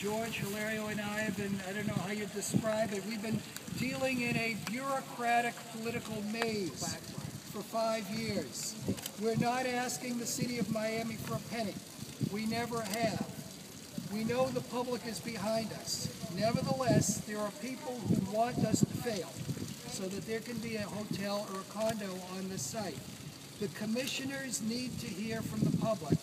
George, Hilario, and I have been, I don't know how you describe it, we've been dealing in a bureaucratic political maze for 5 years. We're not asking the city of Miami for a penny. We never have. We know the public is behind us. Nevertheless, there are people who want us to fail so that there can be a hotel or a condo on the site. The commissioners need to hear from the public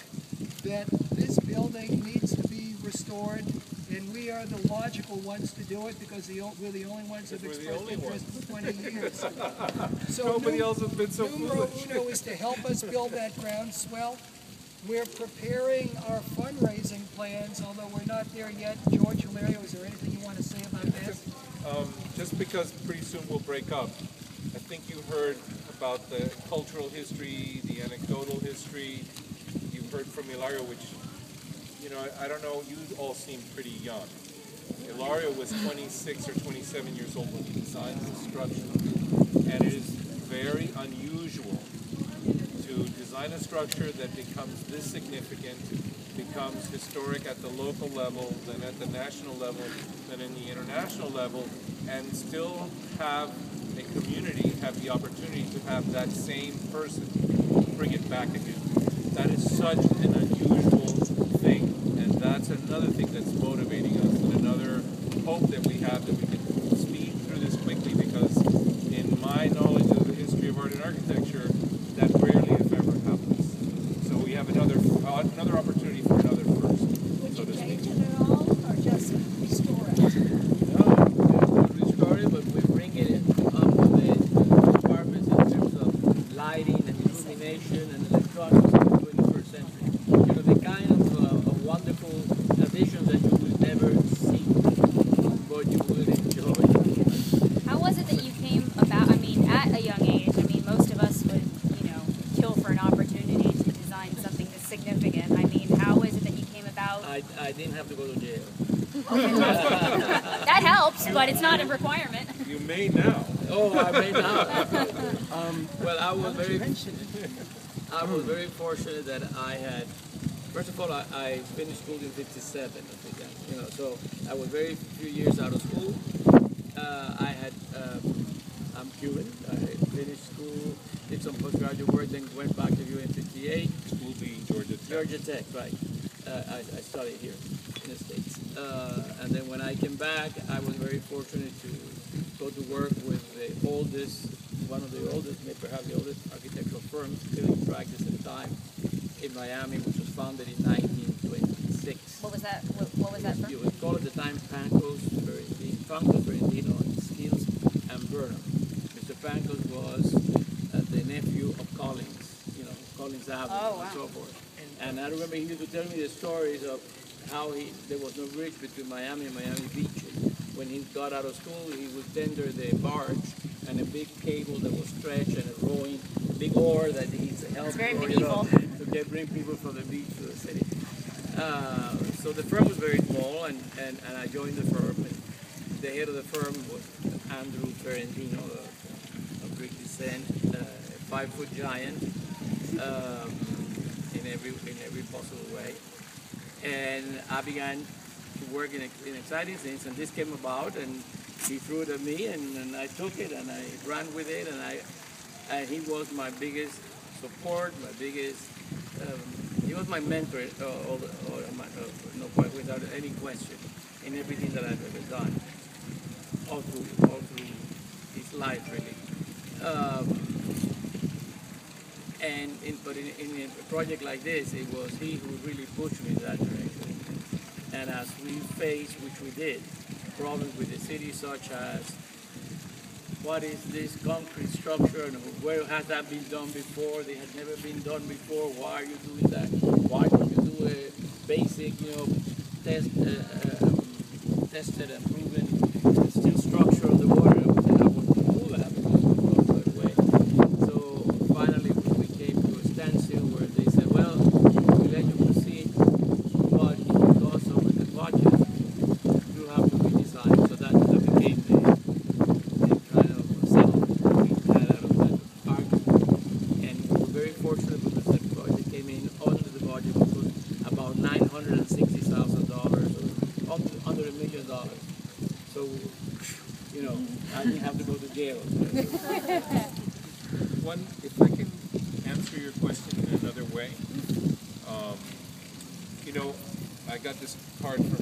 that this building needs to be restored, and we are the logical ones to do it because we're the only ones that have expressed interest for 20 years. So nobody else has been so foolish. Numero uno is to help us build that groundswell. We're preparing our fundraising plans, although we're not there yet. George, Hilario, is there anything you want to say about this? Just because pretty soon we'll break up. I think you heard about the cultural history, the anecdotal history. You heard from Hilario, which, you know, I don't know, you all seem pretty young. Hilario was 26 or 27 years old when he designed this structure. And it is very unusual to design a structure that becomes this significant, becomes historic at the local level, then at the national level, then in the international level, and still have a community have the opportunity to have that same person bring it back again. That is such an unusual thing, and that's another thing that's motivating us, and another hope that we have that we can speed through this quickly, because in my knowledge of the history of art and architecture, that rarely if ever happens. So we have another opportunity for another first. Would you change it at all, or just restore it? No, we restore it, but we bring it up to the apartments in terms of lighting and illumination and electronics in the 21st century. You know, the kind of wonderful additions that you will never see, but you will enjoy. How was it that you came about, I mean, at a young age, I mean, most of us would, you know, kill for an opportunity to design something this significant. I mean, how is it that you came about? I didn't have to go to jail. That helps, but it's not a requirement. You may now. Oh, I may now. Well, I was very fortunate that I had. First of all, I finished school in '57. I think that, you know, so I was very few years out of school. I'm Cuban. I finished school, did some postgraduate work, then went back to UN '58. School being Georgia Tech. Georgia Tech, right. I studied here in the States. And then when I came back, I was very fortunate to go to work with one of the oldest, maybe perhaps the oldest architectural firms still in practice at the time in Miami, which was founded in 1926. What was that? What was that It from? was called at the time Pancos, Ferentino, Skills, and Burnham. Mr. Pancos was the nephew of Collins, you know, Collins Avenue and so forth. And I remember he used to tell me the stories of how there was no bridge between Miami and Miami Beach. When he got out of school, he would tender the barge and a big cable that was stretched and a rowing, big oar that he needs help. It's very for, medieval. to bring people from the beach to the city. So the firm was very small, and I joined the firm. And the head of the firm was Andrew Ferentino, of Greek descent, a 5-foot giant. In every possible way, and I began to work in exciting things, and this came about, and he threw it at me, and I took it, and I ran with it, and he was my biggest support, my biggest, he was my mentor, without any question, in everything that I've ever done, all through his life, really. But in a project like this, it was he who really pushed me in that direction. And as we faced, which we did, problems with the city such as what is this concrete structure and where has that been done before? They had never been done before. Why are you doing that? Why don't you do a basic, you know, tested and proven steel structure on the water? And I wanted to do that because we were going that way. So finally, we came to a standstill where they said, well, we let you proceed, but because of the budget, you have to redesign. So that became the kind of settlement that we had out of that argument. And we were very fortunate because the project came in under the budget, which was about $960,000 under So, you know, I didn't have to go to jail. One, if I can answer your question in another way, you know, I got this card from